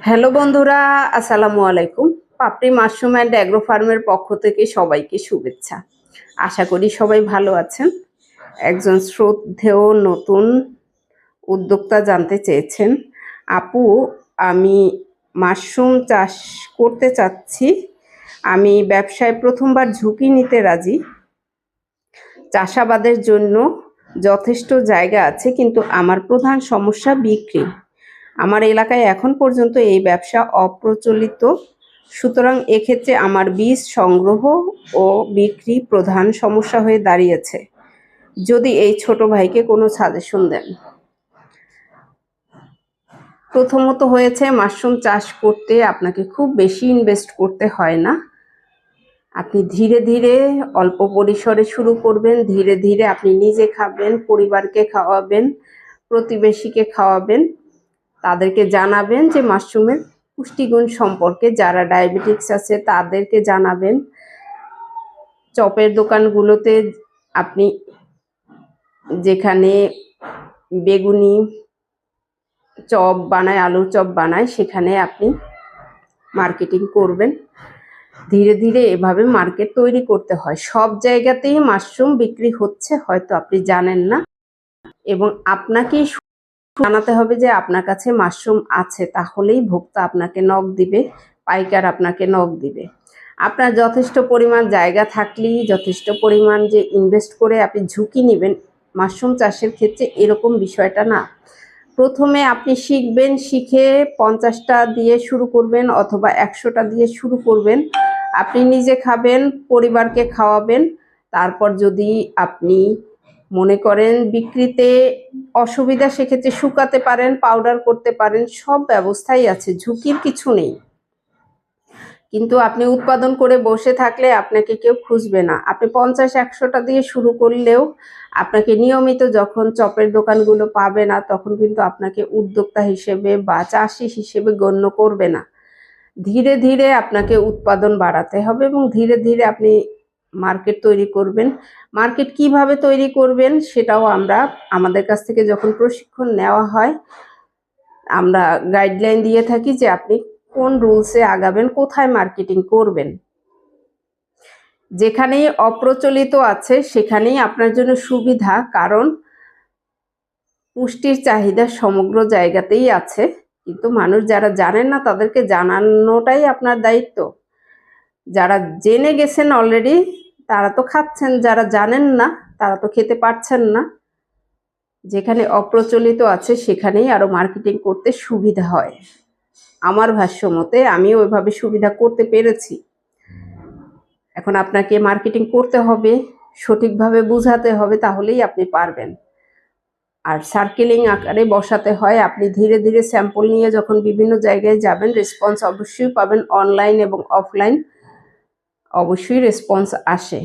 Hello বন্ধুরা, আসসালামু আলাইকুম। পাপড়ি মাশরুম অ্যান্ড অ্যাগ্রো ফার্মের পক্ষ থেকে সবাইকে শুভেচ্ছা। আশা করি সবাই ভালো আছেন। একজন শ্রদ্ধেয় নতুন উদ্যোক্তা জানতে চেয়েছেন, আপু আমি মাশরুম চাষ করতে চাচ্ছি। আমি ব্যবসায় প্রথমবার ঝুঁকি নিতে রাজি। চাষাবাদের জন্য যথেষ্ট জায়গা আছে, কিন্তু আমার প্রধান সমস্যা বিক্রি। আমার এলাকায় এখন পর্যন্ত এই ব্যবসা অপ্রচলিত, সুতরাং এক্ষেত্রে আমার বীজ সংগ্রহ ও বিক্রি প্রধান সমস্যা হয়ে দাঁড়িয়েছে। যদি এই ছোট ভাইকে কোনো সাজেশন দেন। প্রথমত হয়েছে, মাশরুম চাষ করতে আপনাকে খুব বেশি ইনভেস্ট করতে হয় না। আপনি ধীরে ধীরে অল্প পরিসরে শুরু করবেন। ধীরে ধীরে আপনি নিজে খাবেন, পরিবারকে খাওয়াবেন, প্রতিবেশীকে খাওয়াবেন। তাদেরকে জানাবেন যে মাশরুমের পুষ্টিগুণ সম্পর্কে। যারা ডায়াবেটিক্স আছে তাদেরকে জানাবেন। চপের দোকানগুলোতে আপনি যেখানে বেগুনি চপ বানায়, আলুর চপ বানায়, সেখানে আপনি মার্কেটিং করবেন। ধীরে ধীরে এভাবে মার্কেট তৈরি করতে হয়। সব জায়গাতেই মাশরুম বিক্রি হচ্ছে, হয়তো আপনি জানেন না, এবং আপনাকেই জানাতে হবে যে আপনার কাছে মাশরুম আছে, তাহলেই ভোক্তা আপনাকে নক দিবে, পাইকার আপনাকে নক দিবে। আপনার যথেষ্ট পরিমাণ জায়গা থাকলেই, যথেষ্ট পরিমাণ যে ইনভেস্ট করে আপনি ঝুঁকি নেবেন মাশরুম চাষের ক্ষেত্রে, এরকম বিষয়টা না। প্রথমে আপনি শিখবেন, শিখে 50টা দিয়ে শুরু করবেন অথবা 100টা দিয়ে শুরু করবেন। আপনি নিজে খাবেন, পরিবারকে খাওয়াবেন। তারপর যদি আপনি মনে করেন বিক্রিতে অসুবিধা, সেক্ষেত্রে শুকাতে পারেন, পাউডার করতে পারেন, সব ব্যবস্থাই আছে, ঝুঁকির কিছু নেই। কিন্তু আপনি উৎপাদন করে বসে থাকলে আপনাকে কেউ খুঁজবে না। আপনি 50-100টা দিয়ে শুরু করলেও আপনাকে নিয়মিত যখন চপের দোকানগুলো পাবে না, তখন কিন্তু আপনাকে উদ্যোক্তা হিসেবে বা চাষি হিসেবে গণ্য করবে না। ধীরে ধীরে আপনাকে উৎপাদন বাড়াতে হবে এবং ধীরে ধীরে আপনি মার্কেট তৈরি করবেন। মার্কেট কিভাবে তৈরি করবেন সেটাও আমরা আমাদের কাছ থেকে যখন প্রশিক্ষণ নেওয়া হয়, আমরা গাইডলাইন দিয়ে থাকি যে আপনি কোন রুলসে আগাবেন, কোথায় মার্কেটিং করবেন। যেখানেই অপ্রচলিত আছে সেখানেই আপনার জন্য সুবিধা, কারণ পুষ্টির চাহিদা সমগ্র জায়গাতেই আছে। কিন্তু মানুষ যারা জানেন না তাদেরকে জানানোটাই আপনার দায়িত্ব। যারা জেনে গেছেন অলরেডি তারা তো খাচ্ছেন, যারা জানেন না তারা তো খেতে পারছেন না। যেখানে অপ্রচলিত আছে সেখানেই আরো মার্কেটিং করতে সুবিধা হয়। আমার ভাষ্য মতে আমিও ওইভাবে সুবিধা করতে পেরেছি। এখন আপনাকে মার্কেটিং করতে হবে, সঠিকভাবে বুঝাতে হবে, তাহলেই আপনি পারবেন। আর সার্কেলিং আকারে বসাতে হয়। আপনি ধীরে ধীরে স্যাম্পল নিয়ে যখন বিভিন্ন জায়গায় যাবেন, রেসপন্স অবশ্যই পাবেন। অনলাইন এবং অফলাইন অবশ্যই রেসপন্স আসে,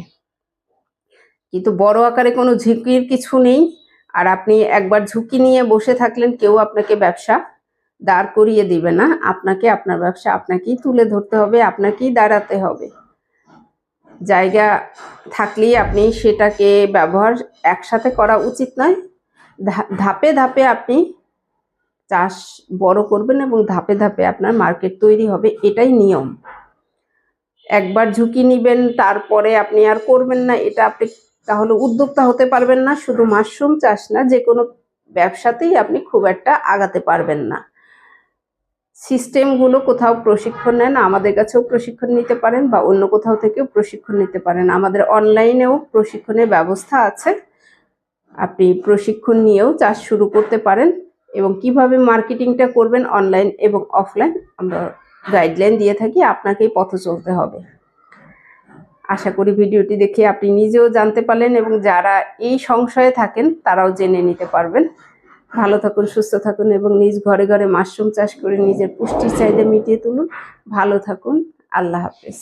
কিন্তু বড় আকারে কোনো ঝুঁকির কিছু নেই। আর আপনি একবার ঝুঁকি নিয়ে বসে থাকলেন, কেউ আপনাকে ব্যবসা দাঁড় করিয়ে দিবে না। আপনাকে আপনার ব্যবসা আপনাকেই তুলে ধরতে হবে, আপনাকেই দাঁড়াতে হবে। জায়গা থাকলেই আপনি সেটাকে ব্যবহার একসাথে করা উচিত নয়। ধাপে ধাপে আপনি চাষ বড় করবেন এবং ধাপে ধাপে আপনার মার্কেট তৈরি হবে, এটাই নিয়ম। একবার ঝুঁকি নিবেন তারপরে আপনি আর করবেন না, এটা আপনি তাহলে উদ্যোক্তা হতে পারবেন না। শুধু মাশরুম চাষ না, যে কোনো ব্যবসাতেই আপনি খুব একটা আগাতে পারবেন না। সিস্টেমগুলো কোথাও প্রশিক্ষণ নেন, আমাদের কাছেও প্রশিক্ষণ নিতে পারেন, বা অন্য কোথাও থেকেও প্রশিক্ষণ নিতে পারেন। আমাদের অনলাইনেও প্রশিক্ষণের ব্যবস্থা আছে, আপনি প্রশিক্ষণ নিয়েও চাষ শুরু করতে পারেন। এবং কিভাবে মার্কেটিংটা করবেন অনলাইন এবং অফলাইন আমরা গাইডলাইন দিয়ে থাকি, আপনাকেই পথ চলতে হবে। আশা করি ভিডিওটি দেখে আপনি নিজেও জানতে পারলেন এবং যারা এই সংশয়ে থাকেন তারাও জেনে নিতে পারবেন। ভালো থাকুন, সুস্থ থাকুন এবং নিজ ঘরে ঘরে মাশরুম চাষ করে নিজের পুষ্টির চাহিদা মিটিয়ে তুলুন। ভালো থাকুন, আল্লাহ হাফেজ।